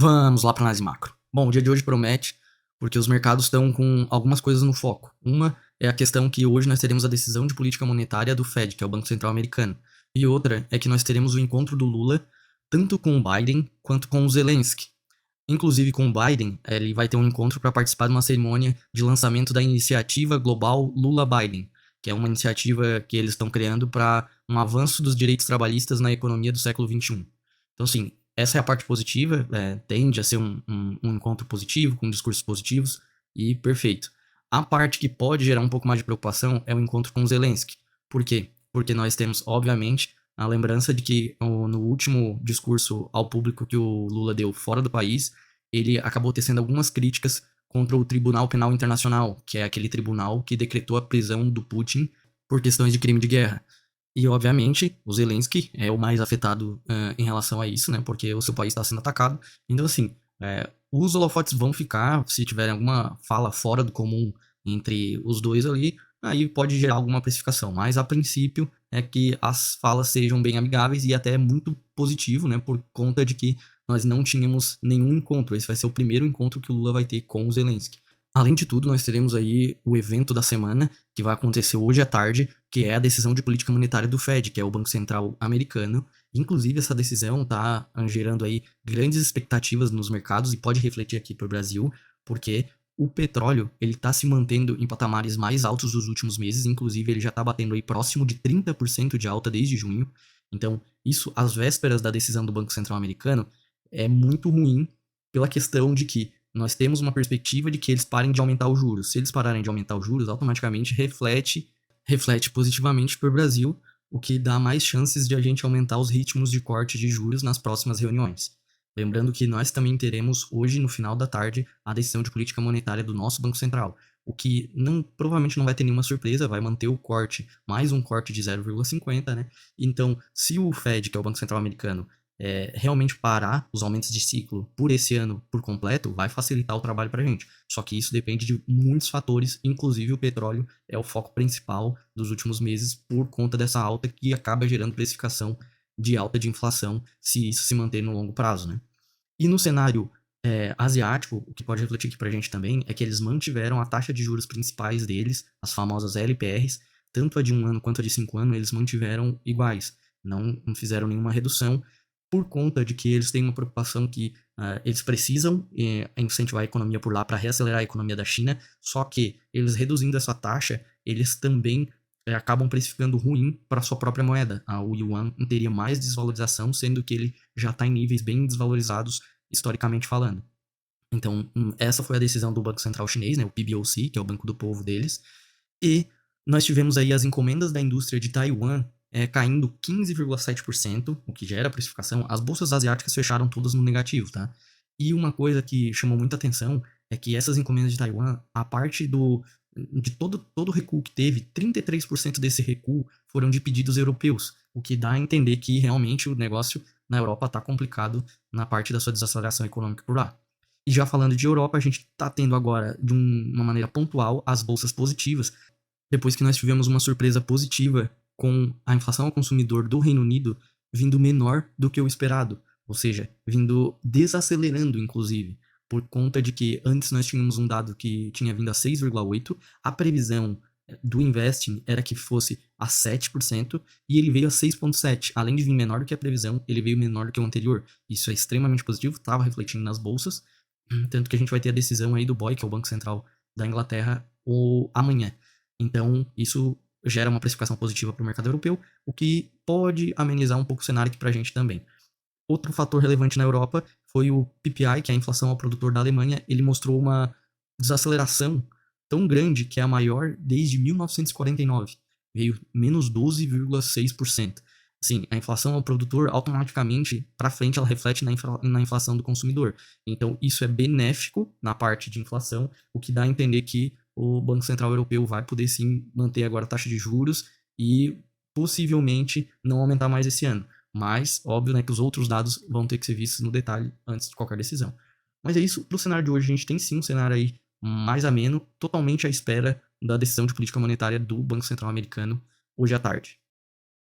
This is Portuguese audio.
Vamos lá para análise macro. Bom, o dia de hoje promete, porque os mercados estão com algumas coisas no foco. Uma é a questão que hoje nós teremos a decisão de política monetária do Fed, que é o Banco Central Americano. E outra é que nós teremos o encontro do Lula, tanto com o Biden quanto com o Zelensky. Inclusive com o Biden, ele vai ter um encontro para participar de uma cerimônia de lançamento da iniciativa global Lula-Biden, que é uma iniciativa que eles estão criando para um avanço dos direitos trabalhistas na economia do século XXI. Então, assim, essa é a parte positiva, tende a ser um encontro positivo, com discursos positivos, e perfeito. A parte que pode gerar um pouco mais de preocupação é o encontro com Zelensky. Por quê? Porque nós temos, obviamente, a lembrança de que no último discurso ao público que o Lula deu fora do país, ele acabou tecendo algumas críticas contra o Tribunal Penal Internacional, que é aquele tribunal que decretou a prisão do Putin por questões de crime de guerra. E, obviamente, o Zelensky é o mais afetado em relação a isso, né? Porque o seu país está sendo atacado. Então, assim, os holofotes vão ficar, se tiverem alguma fala fora do comum entre os dois ali, aí pode gerar alguma precificação. Mas, a princípio, é que as falas sejam bem amigáveis e até muito positivo, né? Por conta de que nós não tínhamos nenhum encontro. Esse vai ser o primeiro encontro que o Lula vai ter com o Zelensky. Além de tudo, nós teremos aí o evento da semana, que vai acontecer hoje à tarde, que é a decisão de política monetária do Fed, que é o Banco Central americano. Inclusive, essa decisão está gerando aí grandes expectativas nos mercados e pode refletir aqui para o Brasil, porque o petróleo ele está se mantendo em patamares mais altos dos últimos meses, inclusive ele já está batendo aí próximo de 30% de alta desde junho. Então, isso às vésperas da decisão do Banco Central americano é muito ruim pela questão de que nós temos uma perspectiva de que eles parem de aumentar os juros. Se eles pararem de aumentar os juros, automaticamente reflete positivamente para o Brasil, o que dá mais chances de a gente aumentar os ritmos de corte de juros nas próximas reuniões. Lembrando que nós também teremos hoje, no final da tarde, a decisão de política monetária do nosso Banco Central, o que provavelmente não vai ter nenhuma surpresa, vai manter o corte, mais um corte de 0,50, né? Então, se o Fed, que é o Banco Central americano, realmente parar os aumentos de ciclo por esse ano por completo, vai facilitar o trabalho para a gente. Só que isso depende de muitos fatores, inclusive o petróleo é o foco principal dos últimos meses por conta dessa alta que acaba gerando precificação de alta de inflação se isso se manter no longo prazo, né? E no cenário asiático, o que pode refletir aqui para a gente também é que eles mantiveram a taxa de juros principais deles, as famosas LPRs, tanto a de 1 ano quanto a de 5 anos, eles mantiveram iguais, não fizeram nenhuma redução, por conta de que eles têm uma preocupação que eles precisam incentivar a economia por lá para reacelerar a economia da China, só que eles reduzindo essa taxa, eles também acabam precificando ruim para sua própria moeda. O yuan teria mais desvalorização, sendo que ele já está em níveis bem desvalorizados historicamente falando. Então, essa foi a decisão do Banco Central Chinês, né, o PBOC, que é o Banco do Povo deles, e nós tivemos aí as encomendas da indústria de Taiwan caindo 15,7%, o que gera precificação. As bolsas asiáticas fecharam todas no negativo, tá? E uma coisa que chamou muita atenção é que essas encomendas de Taiwan, a parte de todo o recuo que teve, 33% desse recuo foram de pedidos europeus, o que dá a entender que realmente o negócio na Europa está complicado na parte da sua desaceleração econômica por lá. E já falando de Europa, a gente está tendo agora, de uma maneira pontual, as bolsas positivas, depois que nós tivemos uma surpresa positiva com a inflação ao consumidor do Reino Unido vindo menor do que o esperado, ou seja, vindo desacelerando, inclusive, por conta de que antes nós tínhamos um dado que tinha vindo a 6,8%, a previsão do Investing era que fosse a 7%, e ele veio a 6,7%. Além de vir menor do que a previsão, ele veio menor do que o anterior. Isso é extremamente positivo, estava refletindo nas bolsas, tanto que a gente vai ter a decisão aí do BOE, que é o Banco Central da Inglaterra, amanhã. Então, isso gera uma precificação positiva para o mercado europeu, o que pode amenizar um pouco o cenário aqui para a gente também. Outro fator relevante na Europa foi o PPI, que é a inflação ao produtor da Alemanha. Ele mostrou uma desaceleração tão grande que é a maior desde 1949. Veio menos 12,6%. Sim, a inflação ao produtor automaticamente para frente ela reflete na inflação do consumidor. Então isso é benéfico na parte de inflação, o que dá a entender que o Banco Central Europeu vai poder sim manter agora a taxa de juros e possivelmente não aumentar mais esse ano. Mas, óbvio, né, que os outros dados vão ter que ser vistos no detalhe antes de qualquer decisão. Mas é isso, para o cenário de hoje a gente tem sim um cenário aí mais ameno, totalmente à espera da decisão de política monetária do Banco Central americano hoje à tarde.